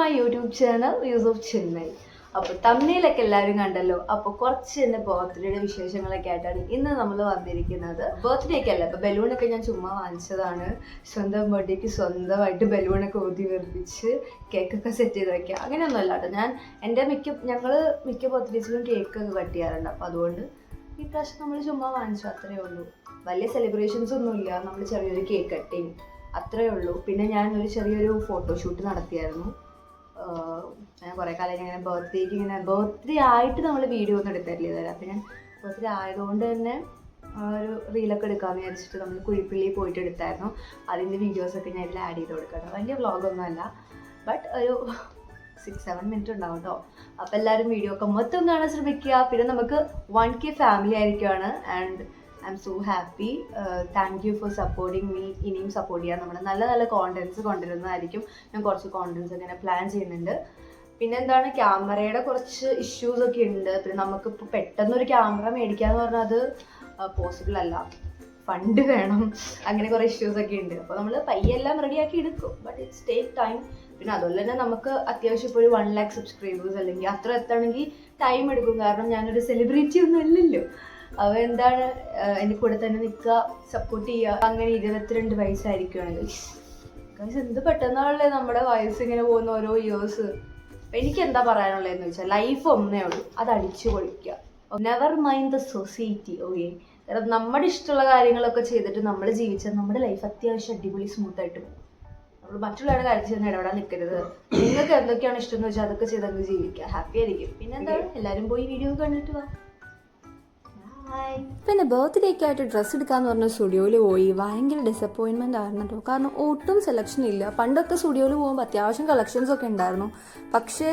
My YouTube channel Yusuf Chennai. അപ്പോൾ തമ്മിലൊക്കെ എല്ലാവരും കണ്ടല്ലോ. അപ്പോൾ കുറച്ച് എൻ്റെ ബർത്ത്ഡേയുടെ വിശേഷങ്ങളൊക്കെ ആയിട്ടാണ് ഇന്ന് നമ്മൾ വന്നിരിക്കുന്നത്. ബർത്ത്ഡേക്ക് അല്ല, ഇപ്പോൾ ബലൂണൊക്കെ ഞാൻ ചുമ്മാ വാങ്ങിച്ചതാണ്. സ്വന്തം ബർത്ത്ഡേക്ക് സ്വന്തമായിട്ട് ബലൂണൊക്കെ ഊതി വെറുപ്പിച്ച് കേക്കൊക്കെ സെറ്റ് ചെയ്ത് വയ്ക്കുക, അങ്ങനെയൊന്നുമല്ല കേട്ടോ. ഞങ്ങൾ മിക്ക ബർത്ത്ഡേസിലും കേക്കൊക്കെ കട്ട് ചെയ്യാറുണ്ട്. അപ്പോൾ അതുകൊണ്ട് ഈ പ്രാവശ്യം നമ്മൾ ചുമ്മാ വാങ്ങിച്ചു, അത്രയേ ഉള്ളൂ. വലിയ സെലിബ്രേഷൻസ് ഒന്നുമില്ല, നമ്മൾ ചെറിയൊരു കേക്ക് കട്ടിങ് അത്രയേ ഉള്ളൂ. പിന്നെ ഞാൻ ഒരു ചെറിയൊരു ഫോട്ടോഷൂട്ട് നടത്തിയായിരുന്നു. ഞാൻ കുറേ കാലം ഇങ്ങനെ ബർത്ത്ഡേ ആയിട്ട് നമ്മൾ വീഡിയോ ഒന്നും എടുത്തരില്ല തരാം. അപ്പം ഞാൻ ബർത്ത്ഡേ ആയതുകൊണ്ട് തന്നെ ഒരു റീലൊക്കെ എടുക്കാമെന്ന് വിചാരിച്ചിട്ട് നമ്മൾ കുഴിപ്പള്ളി പോയിട്ട് എടുത്തായിരുന്നു. അതിൻ്റെ വീഡിയോസൊക്കെ ഞാൻ ഇതിൽ ആഡ് ചെയ്ത് കൊടുക്കണം. വലിയ വ്ളോഗൊന്നും അല്ല, ബട്ട് ഒരു 6-7 മിനിറ്റ് ഉണ്ടാവും കേട്ടോ. അപ്പോൾ എല്ലാവരും വീഡിയോ ഒക്കെ മൊത്തം കാണാൻ ശ്രമിക്കുക. പിന്നെ നമുക്ക് 1K ഫാമിലി ആയിരിക്കുവാണ്. And I am so happy. Thank you for supporting me. ഇനിയും സപ്പോർട്ട് ചെയ്യാൻ നമ്മൾ നല്ല നല്ല കോണ്ടൻറ്റ്സ് കൊണ്ടുവരുന്നതായിരിക്കും. ഞാൻ കുറച്ച് കോണ്ടൻറ്റ്സ് ഇങ്ങനെ പ്ലാൻ ചെയ്യുന്നുണ്ട്. പിന്നെ എന്താണ്, ക്യാമറയുടെ കുറച്ച് ഇഷ്യൂസൊക്കെ ഉണ്ട്. പിന്നെ നമുക്കിപ്പോൾ പെട്ടെന്നൊരു ക്യാമറ മേടിക്കാന്ന് പറഞ്ഞാൽ അത് പോസിബിൾ അല്ല, ഫണ്ട് വേണം, അങ്ങനെ കുറേ ഇഷ്യൂസൊക്കെ ഉണ്ട്. അപ്പോൾ നമ്മൾ പയ്യെല്ലാം റെഡിയാക്കി എടുക്കും, ബട്ട് ഇറ്റ്സ് ടേക്ക് ടൈം. പിന്നെ അതുപോലെ തന്നെ നമുക്ക് അത്യാവശ്യം ഇപ്പോൾ ഒരു 1 lakh സബ്സ്ക്രൈബേഴ്സ് അല്ലെങ്കിൽ അത്ര എത്തണമെങ്കിൽ ടൈം എടുക്കും. കാരണം ഞാനൊരു സെലിബ്രിറ്റി ഒന്നും അല്ലല്ലോ. അവ എന്താണ്, എൻ്റെ കൂടെ തന്നെ നിൽക്കുക, സപ്പോർട്ട് ചെയ്യുക. അങ്ങനെ 22 വയസ്സായിരിക്കുകയാണെങ്കിൽ എന്ത് പെട്ടെന്നാണല്ലേ നമ്മുടെ വയസ്സിങ്ങനെ പോകുന്ന ഓരോ ഇയേഴ്സ്. എനിക്ക് എന്താ പറയാനുള്ളതെന്ന് വെച്ചാൽ ലൈഫ് ഒന്നേ ഉള്ളൂ, അത് അടിച്ചു പൊളിക്കുക. Never mind the society. Okay, കാരണം നമ്മുടെ ഇഷ്ടമുള്ള കാര്യങ്ങളൊക്കെ ചെയ്തിട്ട് നമ്മൾ ജീവിച്ചാൽ നമ്മുടെ ലൈഫ് അത്യാവശ്യം അടിപൊളി സ്മൂത്തായിട്ട് പോകും. നമ്മൾ മറ്റുള്ളവരുടെ കാര്യത്തിൽ തന്നെ ഇടപെടാൻ നിൽക്കരുത്. നിങ്ങൾക്ക് എന്തൊക്കെയാണ് ഇഷ്ടം എന്ന് വെച്ചാൽ അതൊക്കെ ചെയ്തങ്ങ് ജീവിക്കുക, ഹാപ്പി ആയിരിക്കും. പിന്നെ എന്താണ്, എല്ലാവരും പോയി വീഡിയോ കണ്ടിട്ട് വാ. പിന്നെ ബർത്ത്ഡേക്ക് ആയിട്ട് ഡ്രസ്സ് എടുക്കാന്ന് പറഞ്ഞ സ്റ്റുഡിയോയിൽ പോയി. ഭയങ്കര ഡിസപ്പോയിൻമെൻ്റ് ആയിരുന്നു കേട്ടോ. കാരണം ഒട്ടും സെലക്ഷൻ ഇല്ല. പണ്ടൊക്കെ സ്റ്റുഡിയോയിൽ പോകുമ്പോൾ അത്യാവശ്യം കളക്ഷൻസ് ഒക്കെ ഉണ്ടായിരുന്നു, പക്ഷേ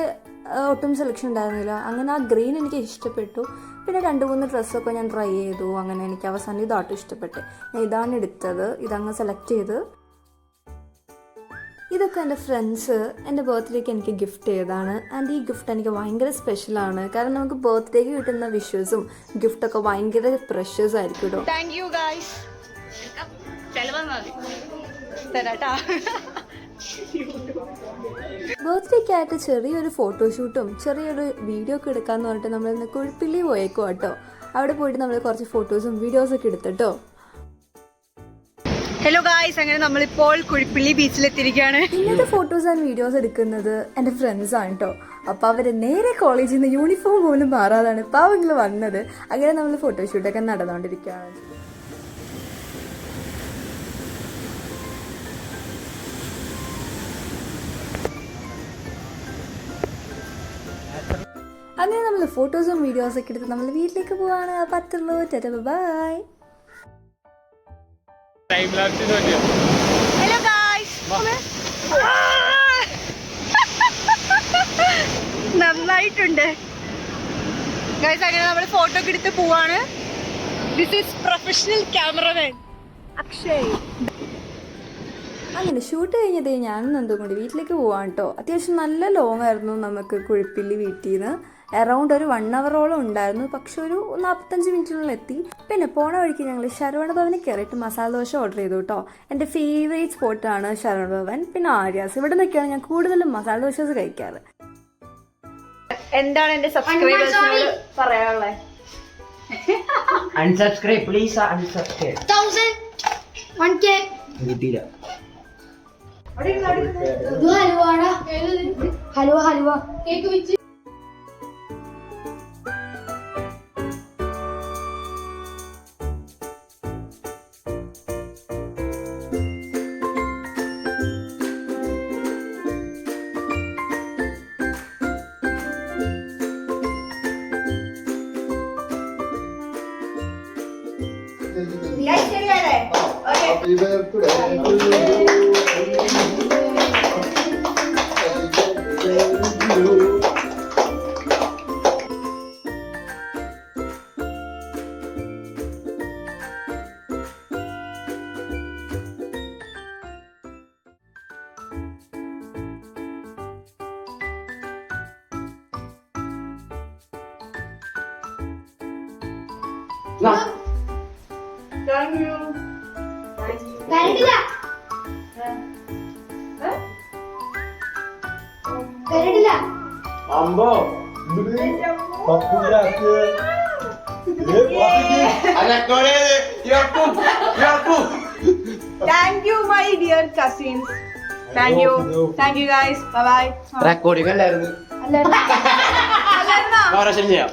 ഒട്ടും സെലക്ഷൻ ഉണ്ടായിരുന്നില്ല. അങ്ങനെ ആ ഗ്രീൻ എനിക്ക് ഇഷ്ടപ്പെട്ടു. പിന്നെ 2-3 ഡ്രസ്സൊക്കെ ഞാൻ ട്രൈ ചെയ്തു. അങ്ങനെ എനിക്ക് അവസാനം ഇതാട്ടും ഇഷ്ടപ്പെട്ടു. ഞാൻ ഇതാണ് എടുത്തത്, ഇതങ്ങ് സെലക്ട് ചെയ്ത്. ഇതൊക്കെ എൻ്റെ ഫ്രണ്ട്സ് എൻ്റെ ബർത്ത്ഡേക്ക് എനിക്ക് ഗിഫ്റ്റ് ചെയ്തതാണ്. ആൻഡ് ഈ ഗിഫ്റ്റ് എനിക്ക് ഭയങ്കര സ്പെഷ്യലാണ്. കാരണം നമുക്ക് ബർത്ത്ഡേക്ക് കിട്ടുന്ന വിഷസും ഗിഫ്റ്റൊക്കെ ഭയങ്കര പ്രഷ്യസ് ആയിരിക്കും കേട്ടോ. Thank you guys. ബർത്ത്ഡേക്കായിട്ട് ചെറിയൊരു ഫോട്ടോഷൂട്ടും ചെറിയൊരു വീഡിയോ ഒക്കെ എടുക്കാമെന്ന് പറഞ്ഞിട്ട് നമ്മളിന്ന് കുഴിപ്പള്ളി പോയേക്കും കേട്ടോ. അവിടെ പോയിട്ട് നമ്മൾ കുറച്ച് ഫോട്ടോസും വീഡിയോസൊക്കെ എടുത്തിട്ടോ. ഹലോ ഗായ്സ്, അങ്ങനെ നമ്മളിപ്പോൾ കുഴിപ്പള്ളി ബീച്ചിലെത്തിയിരിക്കുകയാണ്. ഇന്നത്തെ ഫോട്ടോസ് ആൻഡ് വീഡിയോസ് എടുക്കുന്നത് എൻ്റെ ഫ്രണ്ട്സാണ് കേട്ടോ. അപ്പോൾ അവർ നേരെ കോളേജിൽ നിന്ന് യൂണിഫോം പോലും മാറാതാണ് പാവങ്ങൾ വന്നത്. അങ്ങനെ നമ്മൾ ഫോട്ടോഷൂട്ടൊക്കെ നടന്നുകൊണ്ടിരിക്കുകയാണ്. അങ്ങനെ നമ്മൾ ഫോട്ടോസും വീഡിയോസൊക്കെ എടുത്ത് നമ്മൾ വീട്ടിലേക്ക് പോവാണ്. പറ്റുള്ളൂ. ബൈ. ഹലോ ഗായ്സ്, നന്നായിട്ടുണ്ട് ഗായ്സ്. അങ്ങനെ നമ്മൾ ഫോട്ടോ ഒക്കെ എടുത്ത് പോവാണ്. This is professional cameraman Akshay. അങ്ങനെ ഷൂട്ട് കഴിഞ്ഞതേ ഞാനും നന്ദും കൂടി വീട്ടിലേക്ക് പോവാണ് കേട്ടോ. അത്യാവശ്യം നല്ല ലോങ് ആയിരുന്നു നമുക്ക് കുഴിപ്പള്ളി വീട്ടിൽ നിന്ന്. അറൗണ്ട് ഒരു 1 hour ഉണ്ടായിരുന്നു, പക്ഷെ ഒരു 45 മിനിറ്റിനുള്ളിൽ എത്തി. പിന്നെ പോണ വഴിക്ക് ഞങ്ങൾ ശരവണ ഭവനിൽ കയറിയിട്ട് മസാല ദോശ ഓർഡർ ചെയ്തു കേട്ടോ. എൻ്റെ ഫേവറേറ്റ് സ്പോട്ടാണ് ശരവണ ഭവൻ, പിന്നെ ആര്യാസ്. ഇവിടെ നിന്നൊക്കെയാണ് ഞാൻ കൂടുതലും മസാല ദോശ കഴിക്കാറ്. എന്താണ് എന്റെ സബ്സ്ക്രൈബേഴ്സിനോട് പറയാനുള്ളത്? unsubscribe please, unsubscribe 1000 1K കിട്ടിയില്ല. ഹലുവ കേക്ക് വെച്ച് Happy birthday to you. Thank you. കരണ്ടില്ല. കേട്ടില്ല. അമ്പോ പപ്പുരാക്ക് Thank you, my dear cousins. Thank you. Thank you, guys. Bye bye. Recording അല്ലായിരുന്നു അല്ലാണ്ട് ചെയ്യാം